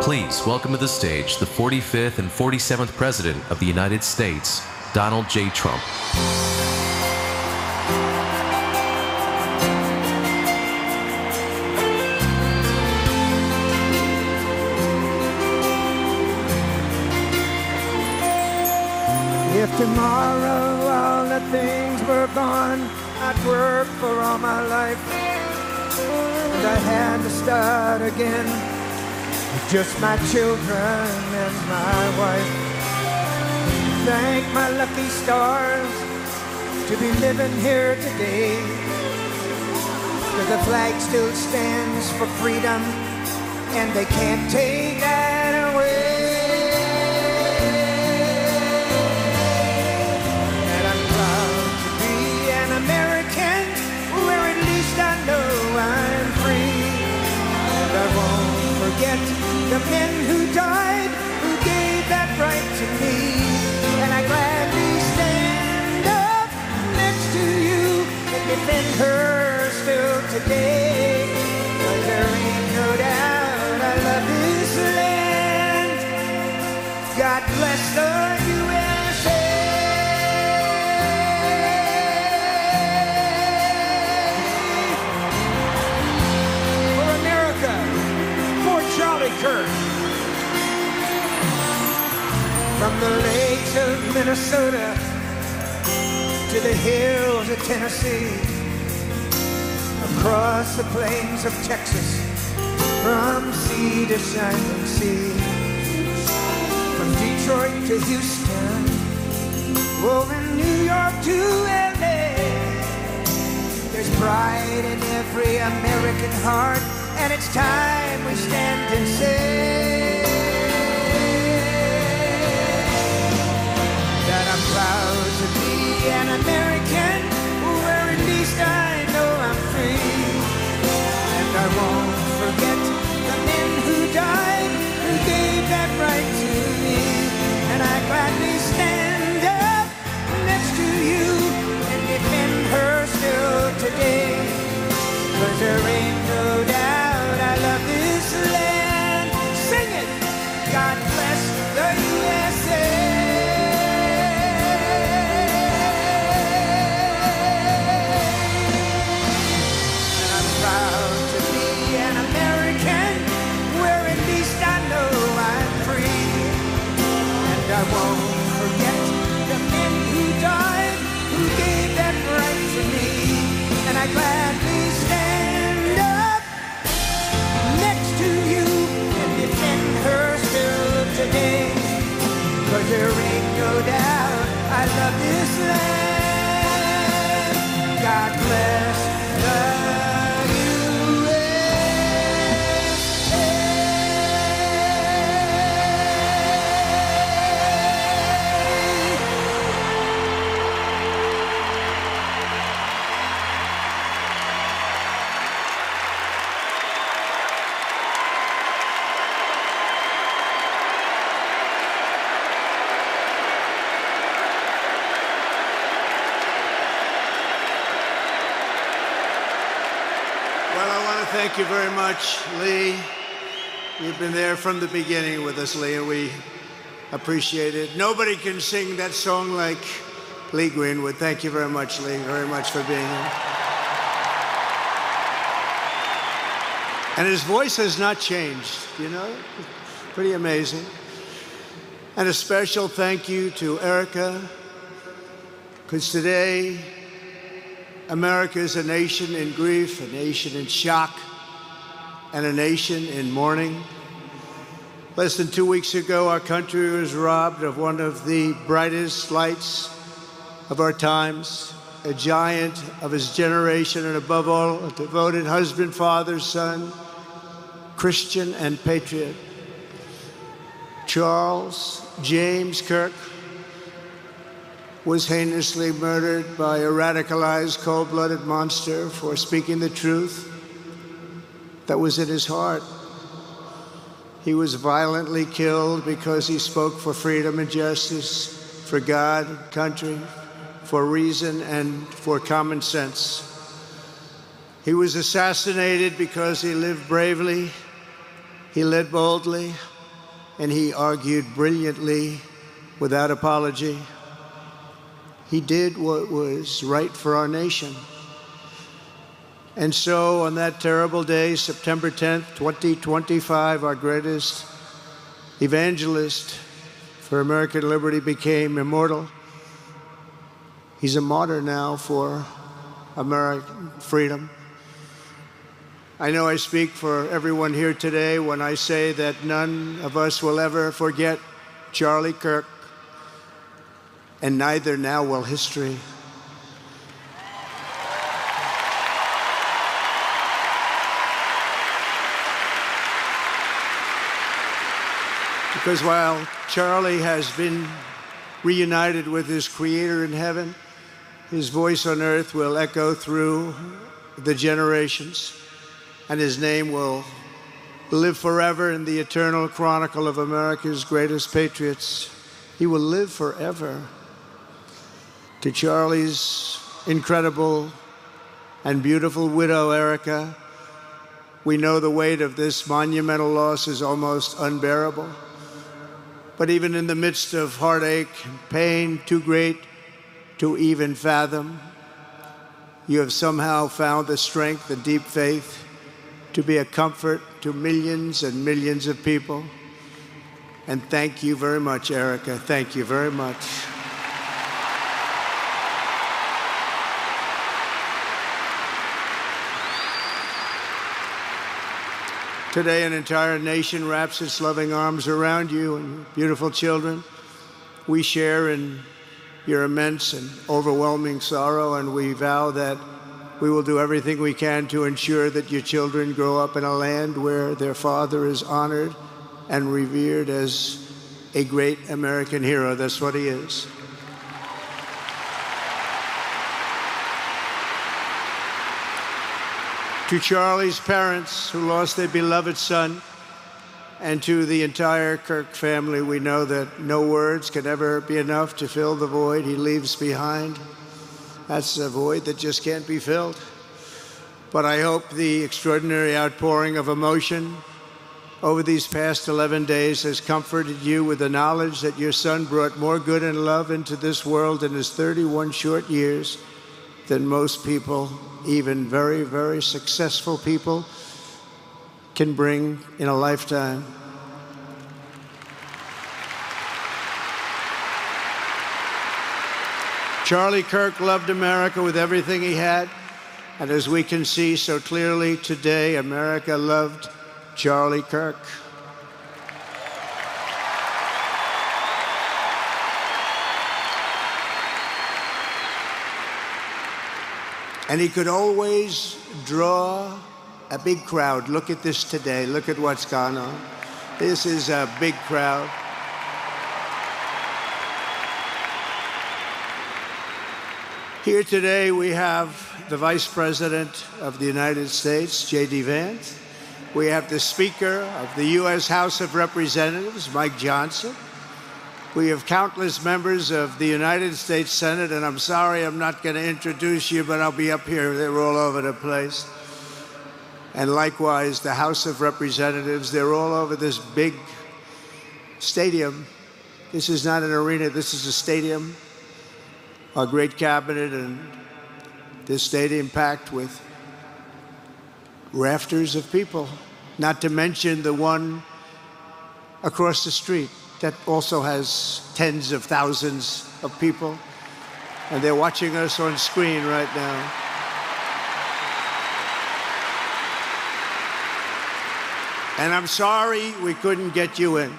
Please welcome to the stage the 45th and 47th President of the United States, Donald J. Trump. If tomorrow all the things were gone, I'd work for all my life, and I had to start again with just my children and my wife. Thank my lucky stars to be living here today, 'cause the flag still stands for freedom, and they can't take that away. American, where at least I know I'm free. And I won't forget the men who died, who gave that right to me. And I gladly stand up next to you and defend her still today. 'Cause there ain't no doubt I love this land. God bless the USA. Kirk. From the lakes of Minnesota to the hills of Tennessee, across the plains of Texas, from sea to shining sea, from Detroit to Houston, oh, and New York to LA. There's pride in every American heart, and it's time we stand and say that I'm proud to be an American, where at least I know I'm free. And I won't forget the men who died, who gave that right to me. And I gladly stand up next to you and defend her still today. 'Cause there ain't no doubt I love this land. Sing it! God bless the USA. And I'm proud to be an American, where at least I know I'm free. And I won't forget the men who died, who gave that right to me. And I gladly stand up next to you and defend her still today. 'Cause there ain't no doubt I love this land. God bless the Thank you very much, Lee. You've been there from the beginning with us, Lee, and we appreciate it. Nobody can sing that song like Lee Greenwood. Thank you very much, Lee, very much for being here. And his voice has not changed, you know? Pretty amazing. And a special thank you to Erica, because today, America is a nation in grief, a nation in shock, and a nation in mourning. Less than 2 weeks ago, our country was robbed of one of the brightest lights of our times, a giant of his generation, and above all, a devoted husband, father, son, Christian, and patriot. Charles James Kirk was heinously murdered by a radicalized, cold-blooded monster for speaking the truth that was in his heart. He was violently killed because he spoke for freedom and justice, for God, country, for reason, and for common sense. He was assassinated because he lived bravely, he led boldly, and he argued brilliantly without apology. He did what was right for our nation. And so on that terrible day, September 10th, 2025, our greatest evangelist for American liberty became immortal. He's a martyr now for American freedom. I know I speak for everyone here today when I say that none of us will ever forget Charlie Kirk, and neither now will history. Because while Charlie has been reunited with his Creator in heaven, his voice on earth will echo through the generations, and his name will live forever in the eternal chronicle of America's greatest patriots. He will live forever. To Charlie's incredible and beautiful widow, Erica, we know the weight of this monumental loss is almost unbearable. But even in the midst of heartache and pain too great to even fathom, you have somehow found the strength and deep faith to be a comfort to millions and millions of people. And thank you very much, Erica. Thank you very much. Today, an entire nation wraps its loving arms around you and your beautiful children. We share in your immense and overwhelming sorrow, and we vow that we will do everything we can to ensure that your children grow up in a land where their father is honored and revered as a great American hero. That's what he is. To Charlie's parents who lost their beloved son, and to the entire Kirk family, we know that no words can ever be enough to fill the void he leaves behind. That's a void that just can't be filled. But I hope the extraordinary outpouring of emotion over these past 11 days has comforted you with the knowledge that your son brought more good and love into this world in his 31 short years than most people, even very, very successful people, can bring in a lifetime. Charlie Kirk loved America with everything he had, and as we can see so clearly today, America loved Charlie Kirk. And he could always draw a big crowd. Look at this today. Look at what's gone on. This is a big crowd. Here today we have the Vice President of the United States, J.D. Vance. We have the Speaker of the U.S. House of Representatives, Mike Johnson. We have countless members of the United States Senate, and I'm sorry I'm not going to introduce you, but I'll be up here. They're all over the place. And likewise, the House of Representatives, they're all over this big stadium. This is not an arena, this is a stadium. Our great cabinet and this stadium packed with rafters of people, not to mention the one across the street that also has tens of thousands of people, and they're watching us on screen right now. And I'm sorry we couldn't get you in.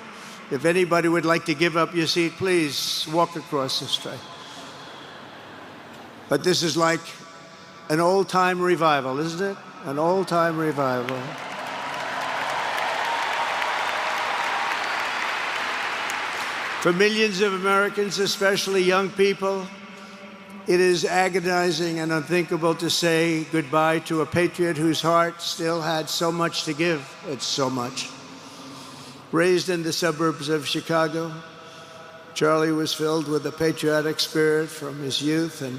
If anybody would like to give up your seat, please walk across the street. But this is like an old-time revival, isn't it? An old-time revival. For millions of Americans, especially young people, it is agonizing and unthinkable to say goodbye to a patriot whose heart still had so much to give. It's so much. Raised in the suburbs of Chicago, Charlie was filled with a patriotic spirit from his youth, and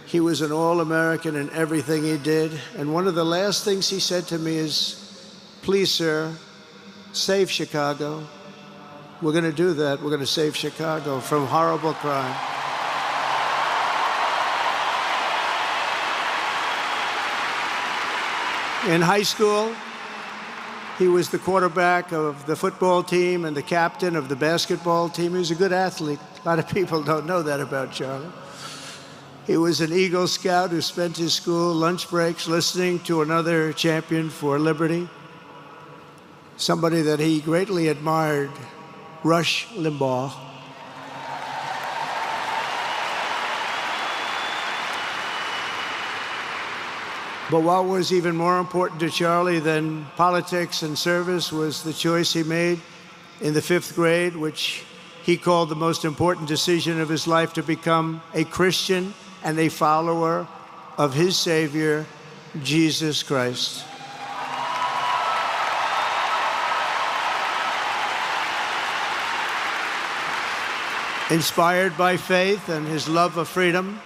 he was an all-American in everything he did. And one of the last things he said to me is, "Please, sir, save Chicago. We're going to do that. We're going to save Chicago from horrible crime. In high school, he was the quarterback of the football team and the captain of the basketball team. He was a good athlete. A lot of people don't know that about Charlie. He was an Eagle Scout who spent his school lunch breaks listening to another champion for liberty, somebody that he greatly admired, Rush Limbaugh. But what was even more important to Charlie than politics and service was the choice he made in the 5th grade, which he called the most important decision of his life, to become a Christian and a follower of his Savior, Jesus Christ. Inspired by faith and his love of freedom,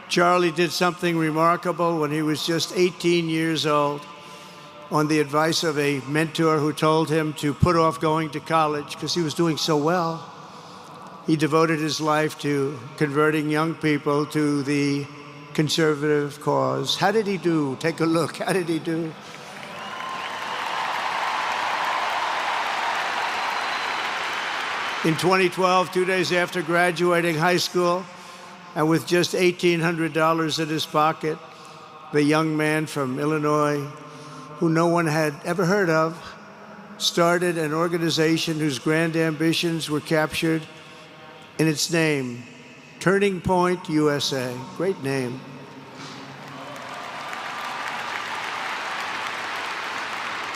Charlie did something remarkable when he was just 18 years old. On the advice of a mentor who told him to put off going to college because he was doing so well, he devoted his life to converting young people to the conservative cause. How did he do? Take a look. How did he do? In 2012, 2 days after graduating high school, and with just $1,800 in his pocket, the young man from Illinois, who no one had ever heard of, started an organization whose grand ambitions were captured in its name, Turning Point USA. Great name.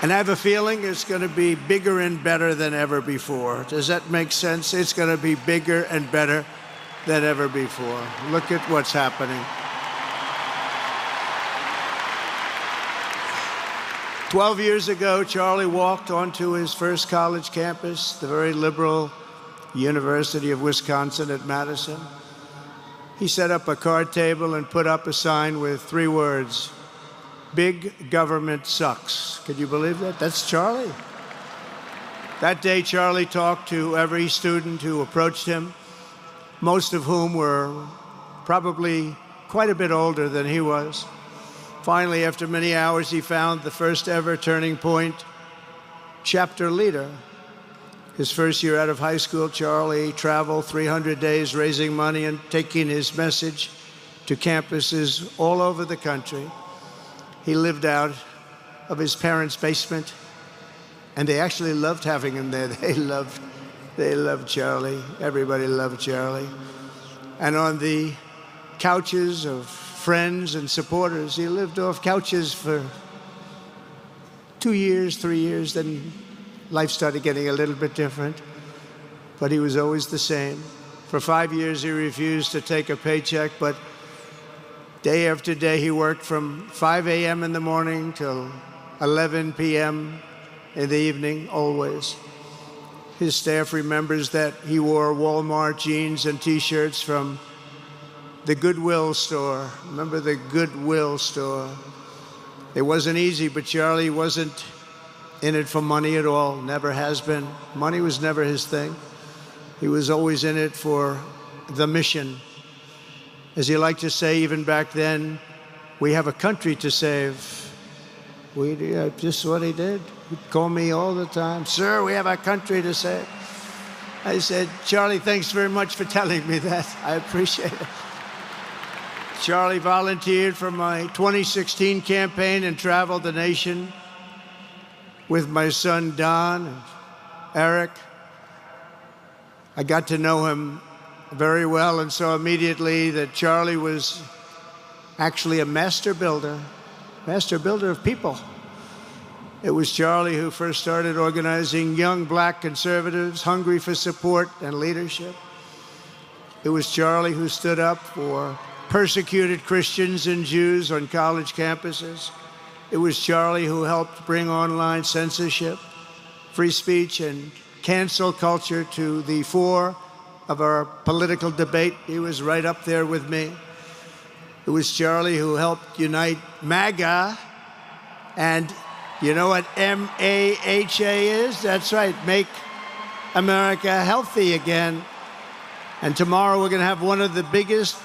And I have a feeling it's going to be bigger and better than ever before. Does that make sense? It's going to be bigger and better than ever before. Look at what's happening. 12 years ago, Charlie walked onto his first college campus, the very liberal University of Wisconsin at Madison. He set up a card table and put up a sign with 3 words: "Big government sucks." Could you believe that? That's Charlie. That day, Charlie talked to every student who approached him, most of whom were probably quite a bit older than he was. Finally, after many hours, he found the first ever Turning Point chapter leader. His first year out of high school, Charlie traveled 300 days raising money and taking his message to campuses all over the country. He lived out of his parents' basement, and they actually loved having him there. They loved Charlie. Everybody loved Charlie. And on the couches of friends and supporters, he lived off couches for 2 years, 3 years. Then life started getting a little bit different, but he was always the same. For 5 years, he refused to take a paycheck, but day after day, he worked from 5 a.m. in the morning till 11 p.m. in the evening, always. His staff remembers that he wore Walmart jeans and T-shirts from the Goodwill store. Remember the Goodwill store? It wasn't easy, but Charlie wasn't in it for money at all, never has been. Money was never his thing. He was always in it for the mission. As he liked to say even back then, we have a country to save. Just what he did. He'd call me all the time, "Sir, we have a country to save." I said, "Charlie, thanks very much for telling me that. I appreciate it." Charlie volunteered for my 2016 campaign and traveled the nation with my son, Don, and Eric. I got to know him very well and saw immediately that Charlie was actually a master builder of people. It was Charlie who first started organizing young black conservatives hungry for support and leadership. It was Charlie who stood up for persecuted Christians and Jews on college campuses. It was Charlie who helped bring online censorship, free speech, and cancel culture to the fore of our political debate. He was right up there with me. It was Charlie who helped unite MAGA, and you know what MAHA is? That's right, Make America healthy again. And tomorrow we're going to have one of the biggest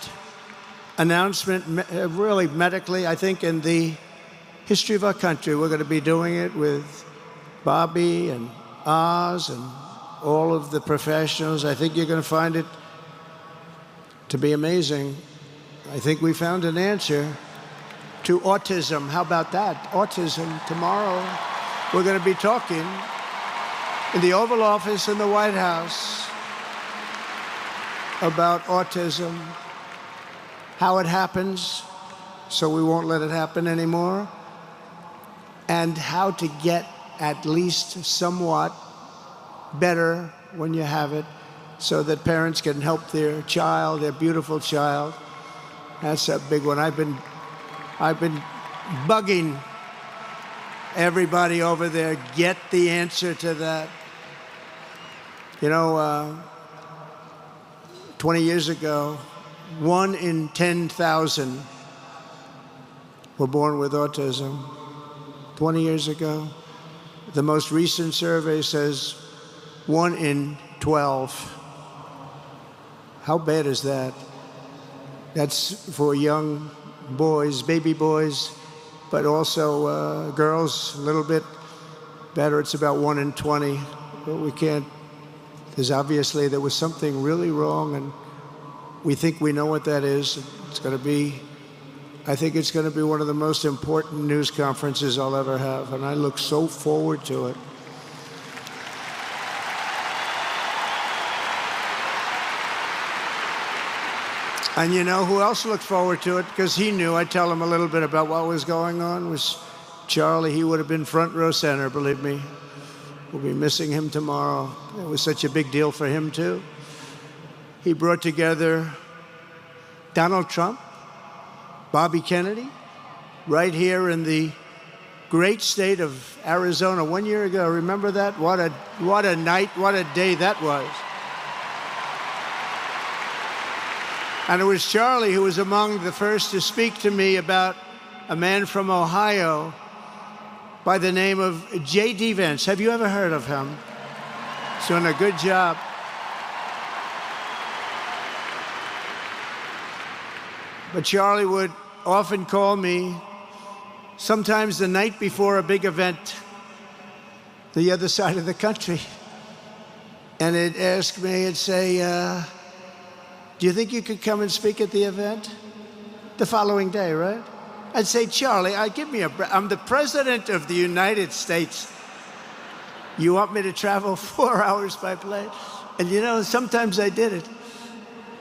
announcements, really medically, I think, in the history of our country. We're going to be doing it with Bobby and Oz and all of the professionals. I think you're going to find it to be amazing. I think we found an answer to autism. How about that? Autism. Tomorrow we're going to be talking in the Oval Office in the White House about autism, how it happens, so we won't let it happen anymore, and how to get at least somewhat better when you have it, so that parents can help their child, their beautiful child. That's a big one. I've been bugging everybody over there, get the answer to that. You know, 20 years ago, 1 in 10,000 were born with autism. 20 years ago. The most recent survey says 1 in 12. How bad is that? That's for young boys, baby boys, but also girls, a little bit better. It's about 1 in 20. But we can't, because obviously there was something really wrong, and we think we know what that is. It's going to be, I think it's going to be one of the most important news conferences I'll ever have, and I look so forward to it. And you know who else looked forward to it? Because he knew. I'd tell him a little bit about what was going on. Was Charlie. He would have been front row center, believe me. We'll be missing him tomorrow. It was such a big deal for him, too. He brought together Donald Trump, Bobby Kennedy, right here in the great state of Arizona 1 year ago. Remember that? What a night, what a day that was. And it was Charlie who was among the first to speak to me about a man from Ohio by the name of J.D. Vance. Have you ever heard of him? He's doing a good job. But Charlie would often call me, sometimes the night before a big event, the other side of the country. And he'd ask me, he'd say, do you think you could come and speak at the event? The following day, right? I'd say, Charlie, give me a break. I'm the President of the United States. You want me to travel 4 hours by plane? And you know, sometimes I did it.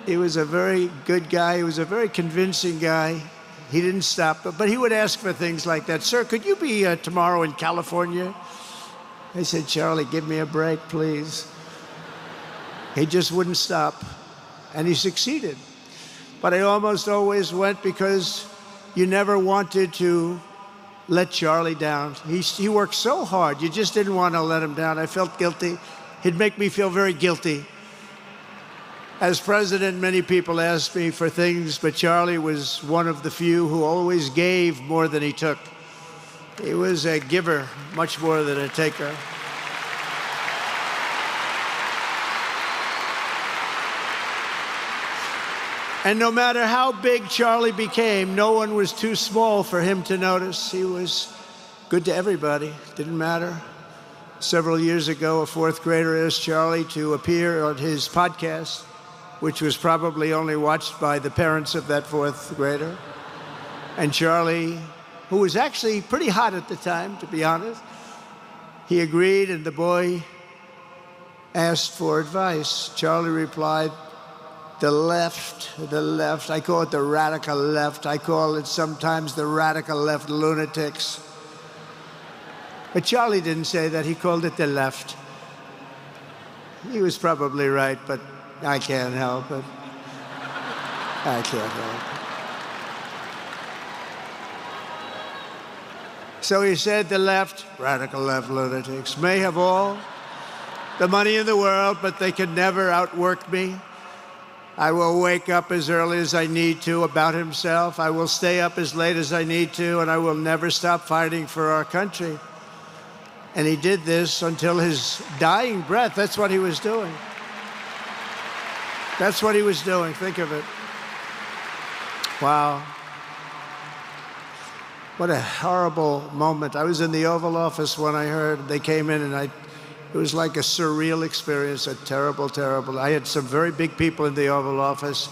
He was a very good guy. He was a very convincing guy. He didn't stop, but he would ask for things like that. Sir, could you be tomorrow in California? I said, Charlie, give me a break, please. He just wouldn't stop. And he succeeded. But I almost always went because you never wanted to let Charlie down. He worked so hard. You just didn't want to let him down. I felt guilty. He'd make me feel very guilty. As president, many people asked me for things, but Charlie was one of the few who always gave more than he took. He was a giver, much more than a taker. And no matter how big Charlie became, no one was too small for him to notice. He was good to everybody. Didn't matter. Several years ago, a fourth grader asked Charlie to appear on his podcast, which was probably only watched by the parents of that fourth grader. And Charlie, who was actually pretty hot at the time, to be honest, he agreed, and the boy asked for advice. Charlie replied, the left, I call it the radical left. I call it sometimes the radical left lunatics. But Charlie didn't say that. He called it the left. He was probably right, but I can't help it. I can't help it. So he said the left, radical left lunatics, may have all the money in the world, but they can never outwork me. I will wake up as early as I need to, about himself. I will stay up as late as I need to, and I will never stop fighting for our country. And he did this until his dying breath. That's what he was doing. That's what he was doing. Think of it. Wow. What a horrible moment. I was in the Oval Office when I heard they came in, and it was like a surreal experience, a terrible, terrible. I had some very big people in the Oval Office,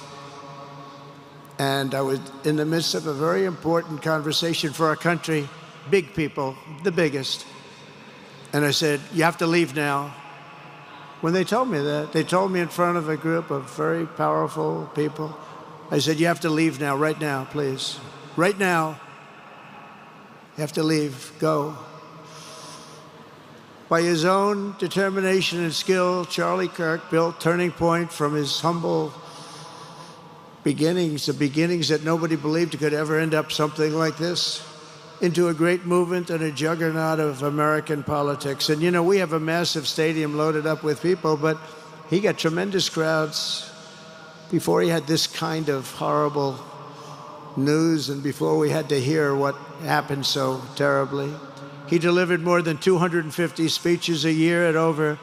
and I was in the midst of a very important conversation for our country, big people, the biggest. And I said, you have to leave now. When they told me that, they told me in front of a group of very powerful people, I said, you have to leave now, right now, please. Right now, you have to leave, go. By his own determination and skill, Charlie Kirk built Turning Point from his humble beginnings, the beginnings that nobody believed could ever end up something like this, into a great movement and a juggernaut of American politics. And you know, we have a massive stadium loaded up with people, but he got tremendous crowds before he had this kind of horrible news and before we had to hear what happened so terribly. He delivered more than 250 speeches a year at over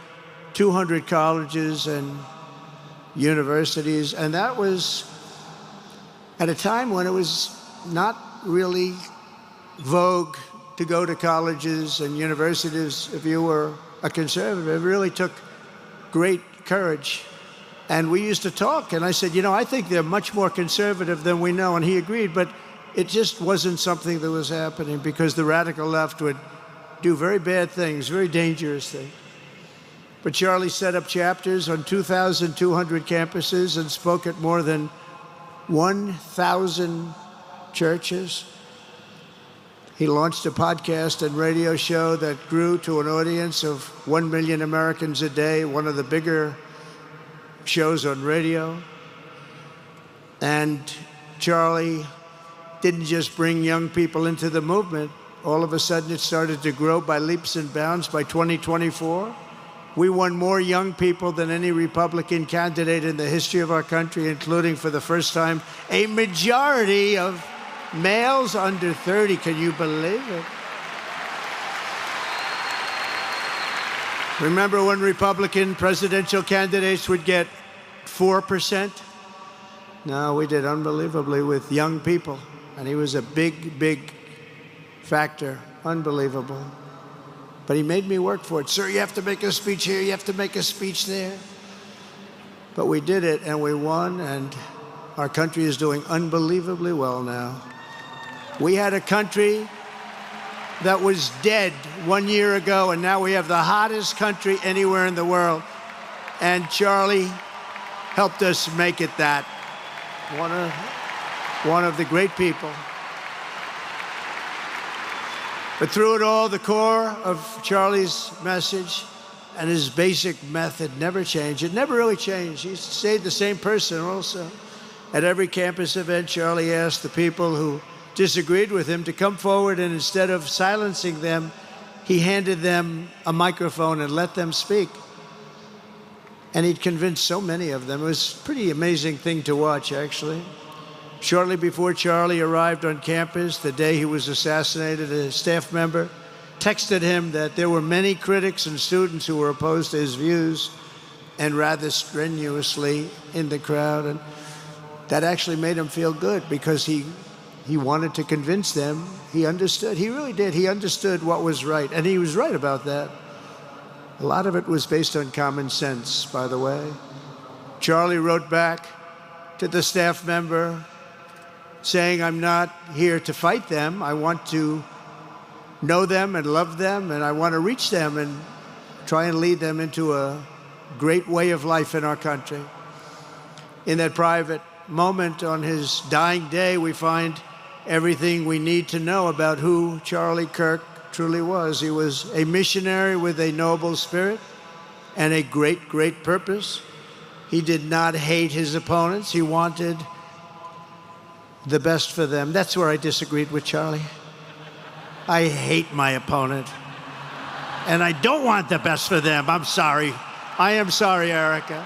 200 colleges and universities, and that was at a time when it was not really vogue to go to colleges and universities if you were a conservative. It really took great courage. And we used to talk, and I said, you know, I think they're much more conservative than we know, and he agreed, but it just wasn't something that was happening because the radical left would do very bad things, very dangerous things. But Charlie set up chapters on 2,200 campuses and spoke at more than 1,000 churches. He launched a podcast and radio show that grew to an audience of 1 million Americans a day, one of the bigger shows on radio. And Charlie didn't just bring young people into the movement. All of a sudden, it started to grow by leaps and bounds. By 2024, we won more young people than any Republican candidate in the history of our country, including, for the first time, a majority of males under 30. Can you believe it? Remember when Republican presidential candidates would get 4%? No, we did unbelievably with young people. And he was a big, big factor. Unbelievable. But he made me work for it. Sir, you have to make a speech here, you have to make a speech there. But we did it, and we won, and our country is doing unbelievably well now. We had a country that was dead 1 year ago, and now we have the hottest country anywhere in the world. And Charlie helped us make it that. One of the great people. But through it all, the core of Charlie's message and his basic method never changed. It never really changed. He stayed the same person also. At every campus event, Charlie asked the people who disagreed with him to come forward, and instead of silencing them, he handed them a microphone and let them speak. And he'd convinced so many of them. It was a pretty amazing thing to watch, actually. Shortly before Charlie arrived on campus, the day he was assassinated, a staff member texted him that there were many critics and students who were opposed to his views, and rather strenuously in the crowd. And that actually made him feel good because he wanted to convince them. He understood. He really did. He understood what was right. And he was right about that. A lot of it was based on common sense, by the way. Charlie wrote back to the staff member saying, I'm not here to fight them. I want to know them and love them, and I want to reach them and try and lead them into a great way of life in our country. In that private moment on his dying day, we find everything we need to know about who Charlie Kirk truly was. He was a missionary with a noble spirit and a great, great purpose. He did not hate his opponents. He wanted the best for them. That's where I disagreed with Charlie. I hate my opponent, and I don't want the best for them. I'm sorry. I am sorry, Erica.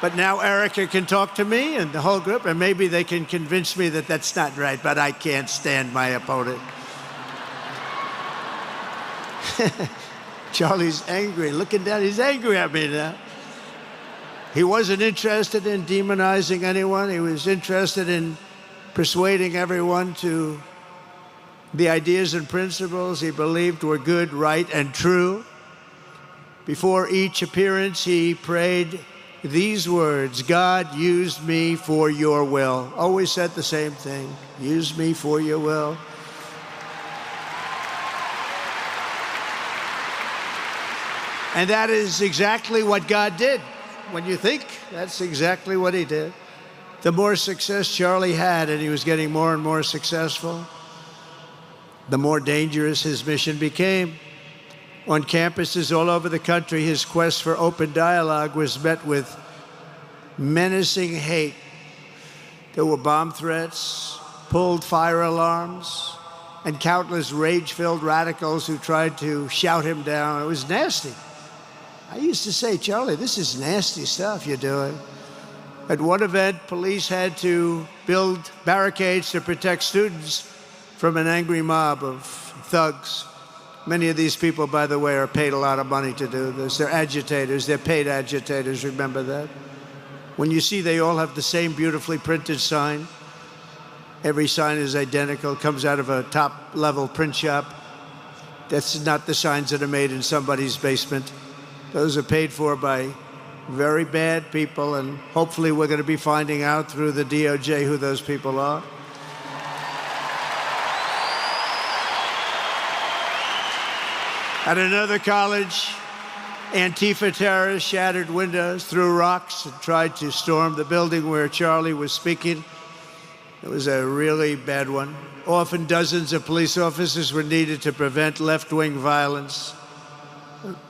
But now Erica can talk to me and the whole group, and maybe they can convince me that that's not right, but I can't stand my opponent. Charlie's angry, looking down, he's angry at me now. He wasn't interested in demonizing anyone. He was interested in persuading everyone to the ideas and principles he believed were good, right, and true. Before each appearance, he prayed these words: God, use me for your will. Always said the same thing: use me for your will. And that is exactly what God did. When you think, that's exactly what he did. The more success Charlie had, and he was getting more and more successful, the more dangerous his mission became. On campuses all over the country, his quest for open dialogue was met with menacing hate. There were bomb threats, pulled fire alarms, and countless rage-filled radicals who tried to shout him down. It was nasty. I used to say, Charlie, this is nasty stuff you're doing. At one event, police had to build barricades to protect students from an angry mob of thugs. Many of these people, by the way, are paid a lot of money to do this. They're agitators. They're paid agitators. Remember that? When you see they all have the same beautifully printed sign, every sign is identical, comes out of a top-level print shop. That's not the signs that are made in somebody's basement. Those are paid for by very bad people, and hopefully we're going to be finding out through the DOJ who those people are. At another college, Antifa terrorists shattered windows, threw rocks, and tried to storm the building where Charlie was speaking. It was a really bad one. Often dozens of police officers were needed to prevent left-wing violence.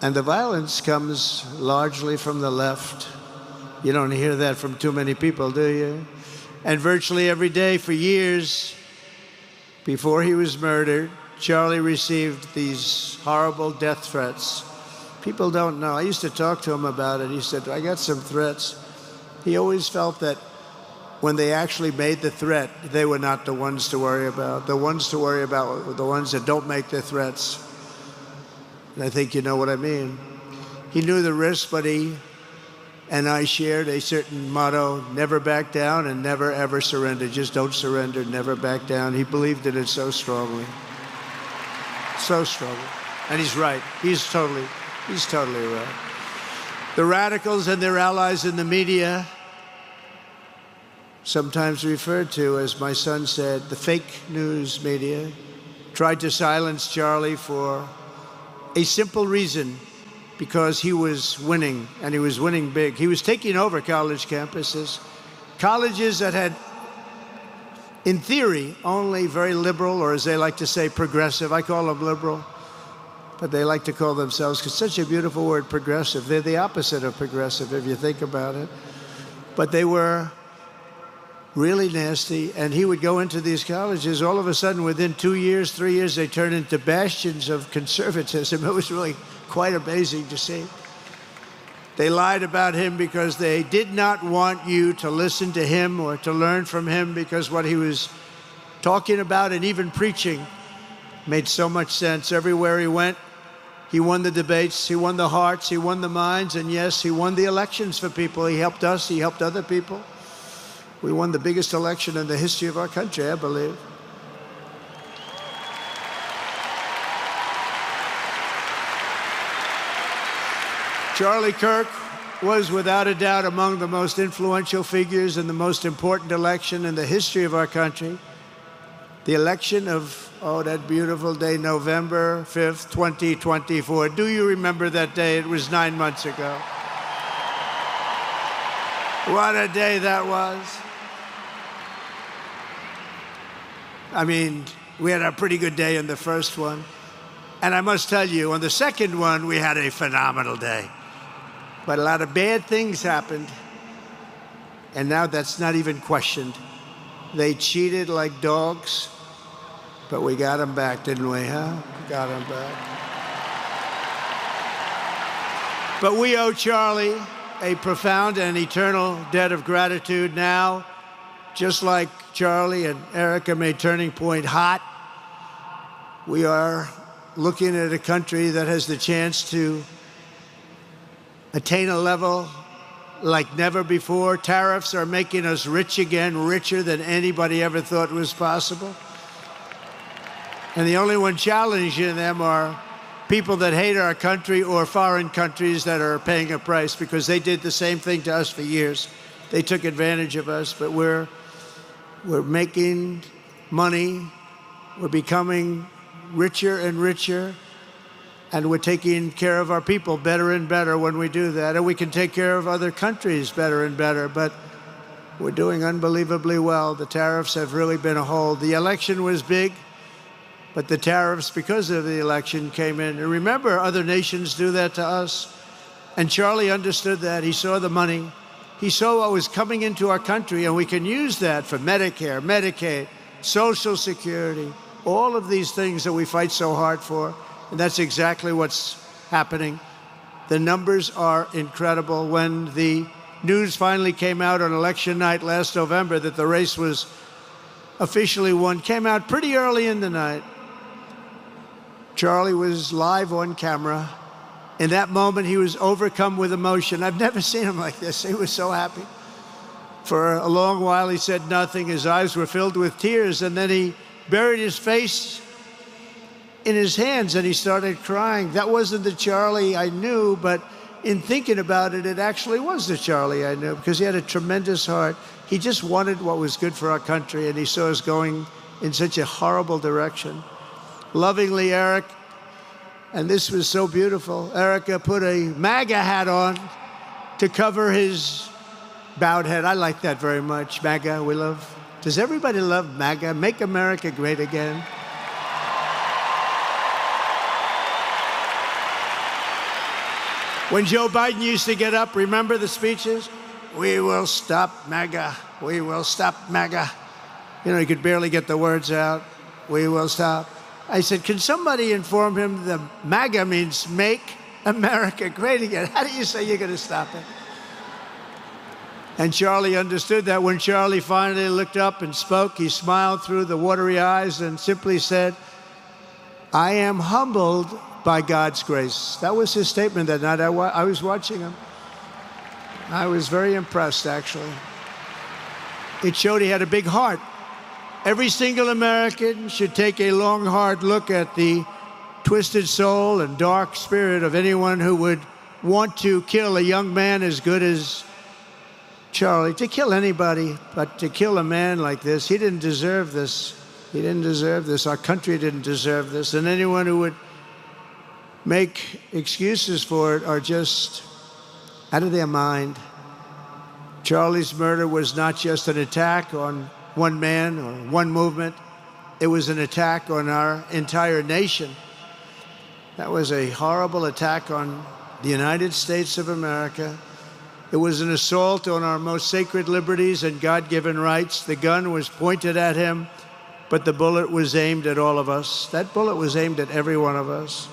And the violence comes largely from the left. You don't hear that from too many people, do you? And virtually every day for years before he was murdered, Charlie received these horrible death threats. People don't know. I used to talk to him about it. He said, I got some threats. He always felt that when they actually made the threat, they were not the ones to worry about. The ones to worry about were the ones that don't make the threats. And I think you know what I mean. He knew the risk, but he and I shared a certain motto: never back down and never, ever surrender. Just don't surrender, never back down. He believed in it so strongly. So strongly. And he's right. He's totally right. The radicals and their allies in the media, sometimes referred to, as my son said, the fake news media, tried to silence Charlie for a simple reason: because he was winning, and he was winning big. He was taking over college campuses, colleges that had, in theory, only very liberal, or as they like to say, progressive. I call them liberal, but they like to call themselves, because it's such a beautiful word, progressive. They're the opposite of progressive, if you think about it. But they were really nasty, and he would go into these colleges. All of a sudden, within 2 years, 3 years, they turned into bastions of conservatism. It was really quite amazing to see. They lied about him because they did not want you to listen to him or to learn from him, because what he was talking about and even preaching made so much sense. Everywhere he went, he won the debates, he won the hearts, he won the minds, and yes, he won the elections for people. He helped us, he helped other people. We won the biggest election in the history of our country, I believe. Charlie Kirk was without a doubt among the most influential figures in the most important election in the history of our country. The election of, that beautiful day, November 5th, 2024. Do you remember that day? It was 9 months ago. What a day that was. I mean, we had a pretty good day in the first one. And I must tell you, on the second one, we had a phenomenal day. But a lot of bad things happened. And now that's not even questioned. They cheated like dogs, but we got them back, didn't we, huh? We got them back. But we owe Charlie a profound and eternal debt of gratitude now. Just like Charlie and Erica made Turning Point hot, we are looking at a country that has the chance to attain a level like never before. Tariffs are making us rich again, richer than anybody ever thought was possible. And the only one challenging them are people that hate our country or foreign countries that are paying a price, because they did the same thing to us for years. They took advantage of us, but we're making money. We're becoming richer and richer. And we're taking care of our people better and better when we do that. And we can take care of other countries better and better. But we're doing unbelievably well. The tariffs have really been a hold. The election was big, but the tariffs, because of the election, came in. And remember, other nations do that to us. And Charlie understood that. He saw the money. He saw what was coming into our country, and we can use that for Medicare, Medicaid, Social Security, all of these things that we fight so hard for. And that's exactly what's happening. The numbers are incredible. When the news finally came out on election night last November that the race was officially won, came out pretty early in the night. Charlie was live on camera. In that moment, he was overcome with emotion. I've never seen him like this. He was so happy. For a long while, he said nothing. His eyes were filled with tears, and then he buried his face in his hands and he started crying. That wasn't the Charlie I knew, but in thinking about it, it actually was the Charlie I knew, because he had a tremendous heart. He just wanted what was good for our country, and he saw us going in such a horrible direction. Lovingly, Eric, and this was so beautiful, Erica put a MAGA hat on to cover his bowed head. I like that very much. MAGA, we love. Does everybody love MAGA? Make America Great Again. When Joe Biden used to get up, remember the speeches? We will stop MAGA. We will stop MAGA. You know, he could barely get the words out. We will stop. I said, can somebody inform him the MAGA means Make America Great Again? How do you say you're going to stop it? And Charlie understood that. When Charlie finally looked up and spoke, he smiled through the watery eyes and simply said, I am humbled by God's grace. That was his statement that night. I was watching him. I was very impressed, actually. It showed he had a big heart. Every single American should take a long, hard look at the twisted soul and dark spirit of anyone who would want to kill a young man as good as Charlie. To kill anybody, but to kill a man like this, he didn't deserve this. He didn't deserve this. Our country didn't deserve this. And anyone who would make excuses for it are just out of their mind. Charlie's murder was not just an attack on one man or one movement. It was an attack on our entire nation. That was a horrible attack on the United States of America. It was an assault on our most sacred liberties and God-given rights. The gun was pointed at him, but the bullet was aimed at all of us. That bullet was aimed at every one of us.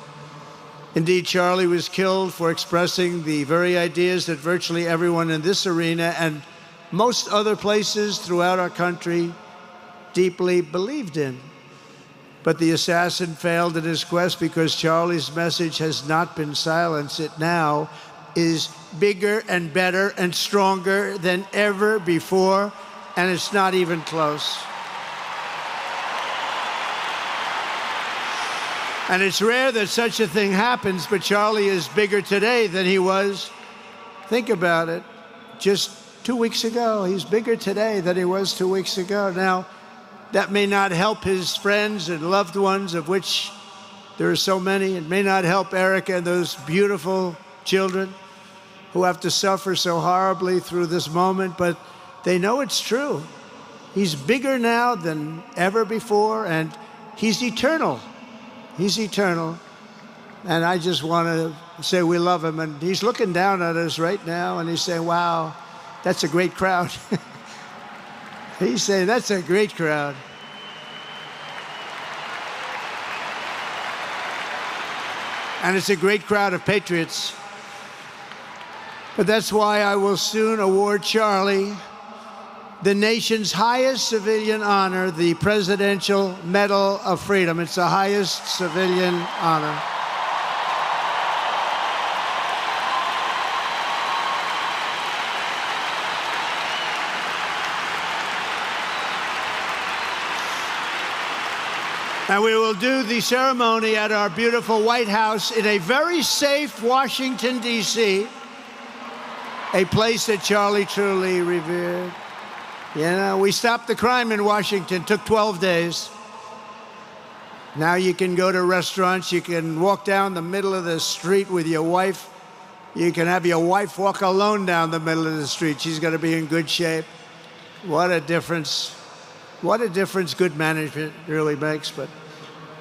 Indeed, Charlie was killed for expressing the very ideas that virtually everyone in this arena and most other places throughout our country deeply believed in. But the assassin failed in his quest because Charlie's message has not been silenced. It now is bigger and better and stronger than ever before, and it's not even close. And it's rare that such a thing happens, but Charlie is bigger today than he was. Think about it. Just 2 weeks ago, he's bigger today than he was 2 weeks ago. Now, that may not help his friends and loved ones, of which there are so many. It may not help Erica and those beautiful children who have to suffer so horribly through this moment, but they know it's true. He's bigger now than ever before, and he's eternal. He's eternal. And I just want to say we love him. And he's looking down at us right now, and he's saying, wow, that's a great crowd. He's saying, that's a great crowd. And it's a great crowd of patriots. But that's why I will soon award Charlie the nation's highest civilian honor, the Presidential Medal of Freedom. It's the highest civilian honor. And we will do the ceremony at our beautiful White House in a very safe Washington, D.C., a place that Charlie truly revered. You know, we stopped the crime in Washington, took 12 days. Now you can go to restaurants, you can walk down the middle of the street with your wife. You can have your wife walk alone down the middle of the street. She's going to be in good shape. What a difference. What a difference good management really makes. But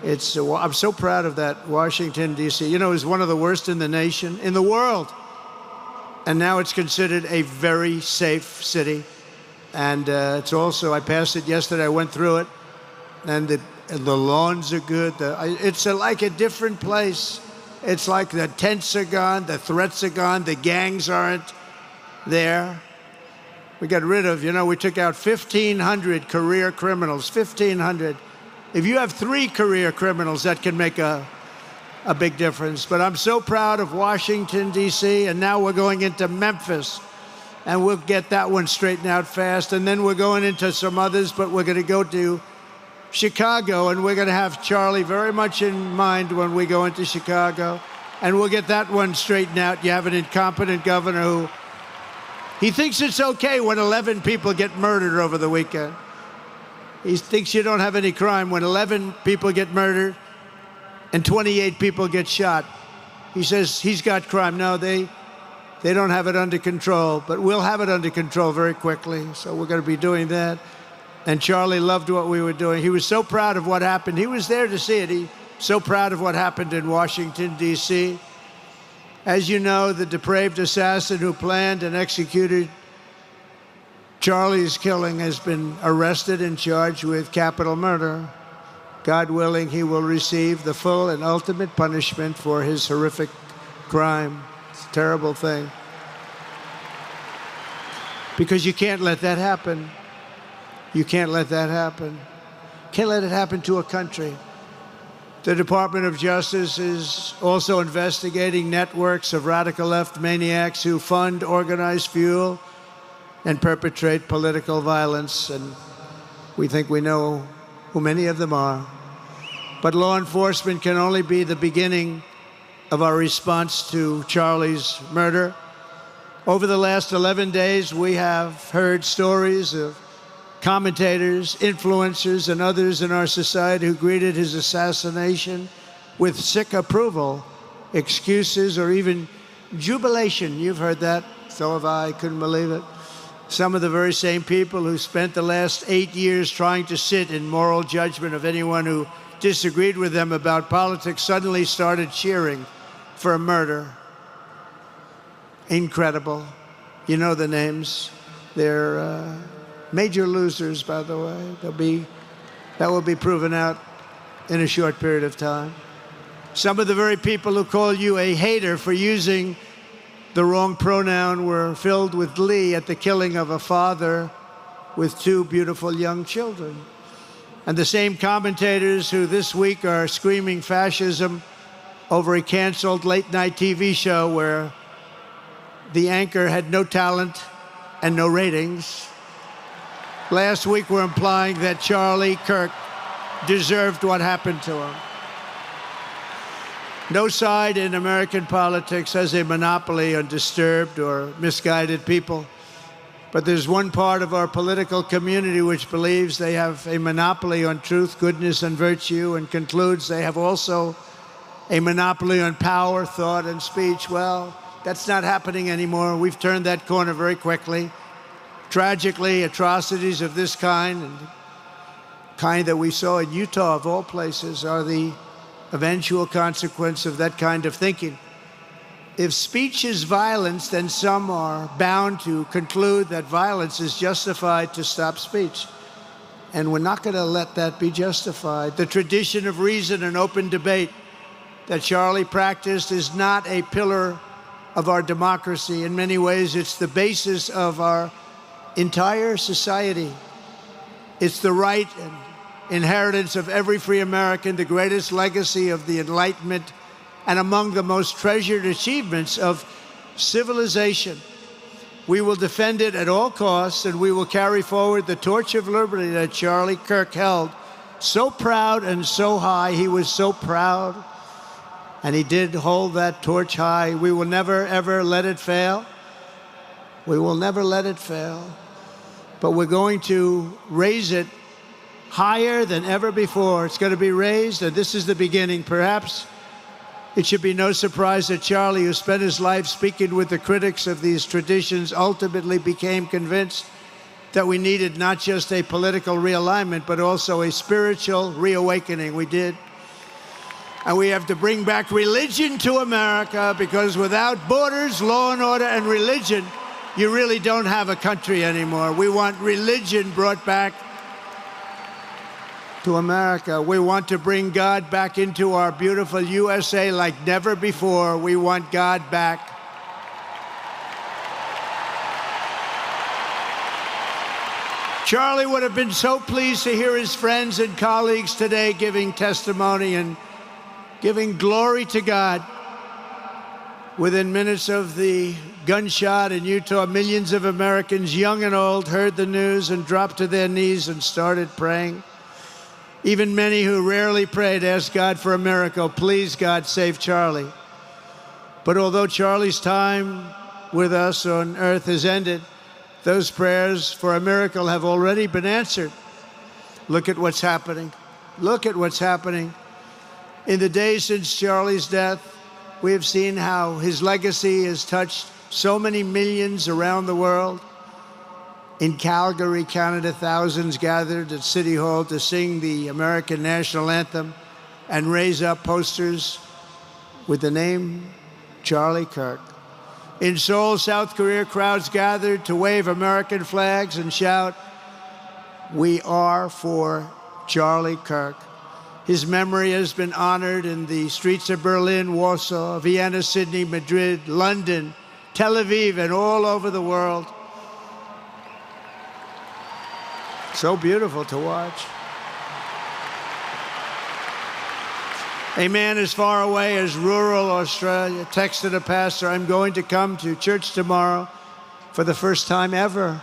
it's, I'm so proud of that, Washington, D.C. You know, it was one of the worst in the nation, in the world. And now it's considered a very safe city. And it's also, I passed it yesterday, I went through it, and the lawns are good. It's like a different place. It's like the tents are gone, the threats are gone, the gangs aren't there. We got rid of, you know, we took out 1,500 career criminals, 1,500. If you have 3 career criminals, that can make a big difference. But I'm so proud of Washington, D.C., and now we're going into Memphis, and we'll get that one straightened out fast. And then we're going into some others, but we're going to go to Chicago, and we're going to have Charlie very much in mind when we go into Chicago, and we'll get that one straightened out. You have an incompetent governor who, he thinks it's okay when 11 people get murdered over the weekend. He thinks you don't have any crime when 11 people get murdered and 28 people get shot. He says he's got crime. No, they don't have it under control, but we'll have it under control very quickly. So we're going to be doing that. And Charlie loved what we were doing. He was so proud of what happened. He was there to see it. He's so proud of what happened in Washington, D.C. As you know, the depraved assassin who planned and executed Charlie's killing has been arrested and charged with capital murder. God willing, he will receive the full and ultimate punishment for his horrific crime. It's a terrible thing. Because you can't let that happen. You can't let that happen. Can't let it happen to a country. The Department of Justice is also investigating networks of radical left maniacs who fund, organize, fuel, and perpetrate political violence. And we think we know who many of them are. But law enforcement can only be the beginning of our response to Charlie's murder. Over the last 11 days, we have heard stories of commentators, influencers, and others in our society who greeted his assassination with sick approval, excuses, or even jubilation. You've heard that. So have I. Couldn't believe it. Some of the very same people who spent the last 8 years trying to sit in moral judgment of anyone who disagreed with them about politics suddenly started cheering for a murder. Incredible. You know the names. They're major losers, by the way. That will be proven out in a short period of time. Some of the very people who call you a hater for using the wrong pronoun were filled with glee at the killing of a father with 2 beautiful young children. And the same commentators who this week are screaming fascism over a canceled late-night TV show where the anchor had no talent and no ratings, last week were implying that Charlie Kirk deserved what happened to him. No side in American politics has a monopoly on disturbed or misguided people. But there's one part of our political community which believes they have a monopoly on truth, goodness, and virtue, and concludes they have also a monopoly on power, thought, and speech. Well, that's not happening anymore. We've turned that corner very quickly. Tragically, atrocities of this kind, and the kind that we saw in Utah, of all places, are the eventual consequence of that kind of thinking. If speech is violence, then some are bound to conclude that violence is justified to stop speech. And we're not going to let that be justified. The tradition of reason and open debate that Charlie practiced is not a pillar of our democracy. In many ways, it's the basis of our entire society. It's the right and inheritance of every free American, the greatest legacy of the Enlightenment, and among the most treasured achievements of civilization. We will defend it at all costs, and we will carry forward the torch of liberty that Charlie Kirk held so proud and so high. He was so proud, and he did hold that torch high. We will never, ever let it fail. We will never let it fail. But we're going to raise it higher than ever before. It's going to be raised, and this is the beginning. Perhaps it should be no surprise that Charlie, who spent his life speaking with the critics of these traditions, ultimately became convinced that we needed not just a political realignment, but also a spiritual reawakening. We did. And we have to bring back religion to America, because without borders, law and order, and religion, you really don't have a country anymore. We want religion brought back to America. We want to bring God back into our beautiful USA like never before. We want God back. Charlie would have been so pleased to hear his friends and colleagues today giving testimony and giving glory to God. Within minutes of the gunshot in Utah, millions of Americans, young and old, heard the news and dropped to their knees and started praying. Even many who rarely prayed asked God for a miracle. Please, God, save Charlie. But although Charlie's time with us on earth has ended, those prayers for a miracle have already been answered. Look at what's happening. Look at what's happening. In the days since Charlie's death, we have seen how his legacy has touched so many millions around the world. In Calgary, Canada, thousands gathered at City Hall to sing the American national anthem and raise up posters with the name Charlie Kirk. In Seoul, South Korea, crowds gathered to wave American flags and shout, "We are for Charlie Kirk." His memory has been honored in the streets of Berlin, Warsaw, Vienna, Sydney, Madrid, London, Tel Aviv, and all over the world. So beautiful to watch. A man as far away as rural Australia texted a pastor, "I'm going to come to church tomorrow for the first time ever."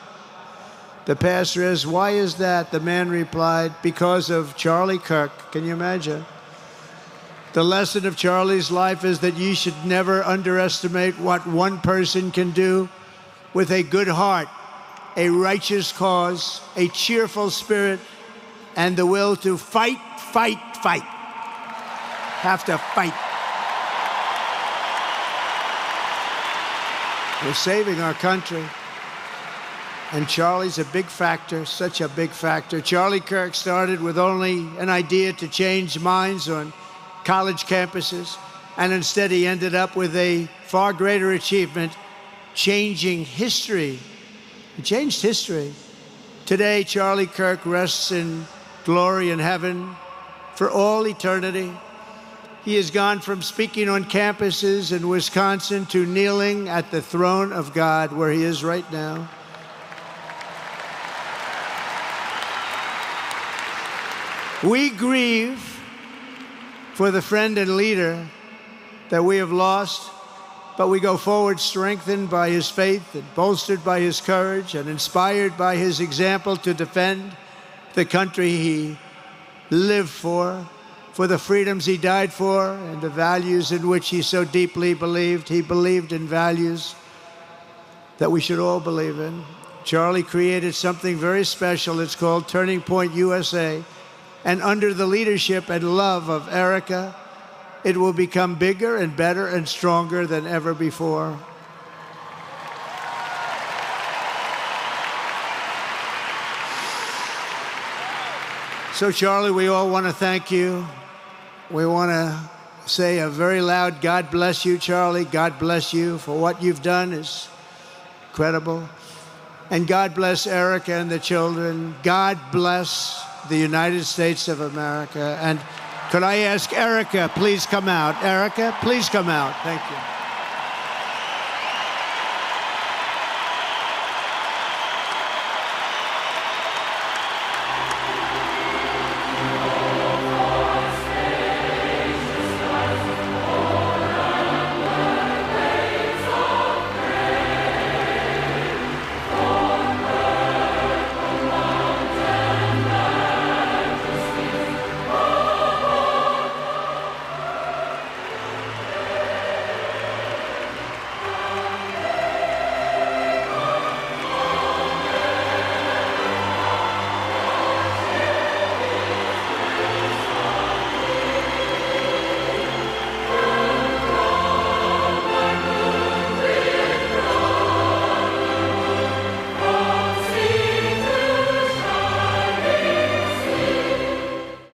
The pastor asked, "Why is that?" The man replied, "Because of Charlie Kirk." Can you imagine? The lesson of Charlie's life is that you should never underestimate what one person can do with a good heart, a righteous cause, a cheerful spirit, and the will to fight, fight, fight. Have to fight. We're saving our country. And Charlie's a big factor, such a big factor. Charlie Kirk started with only an idea to change minds on college campuses, and instead he ended up with a far greater achievement, changing history. He changed history. Today, Charlie Kirk rests in glory in heaven for all eternity. He has gone from speaking on campuses in Wisconsin to kneeling at the throne of God, where he is right now. We grieve for the friend and leader that we have lost, but we go forward strengthened by his faith and bolstered by his courage and inspired by his example to defend the country he lived for the freedoms he died for, and the values in which he so deeply believed. He believed in values that we should all believe in. Charlie created something very special. It's called Turning Point USA. And under the leadership and love of Erica, it will become bigger and better and stronger than ever before. So, Charlie, we all want to thank you. We want to say a very loud God bless you, Charlie. God bless you for what you've done is incredible. And God bless Erica and the children. God bless the United States of America. And could I ask Erica, please come out. Erica, please come out. Thank you.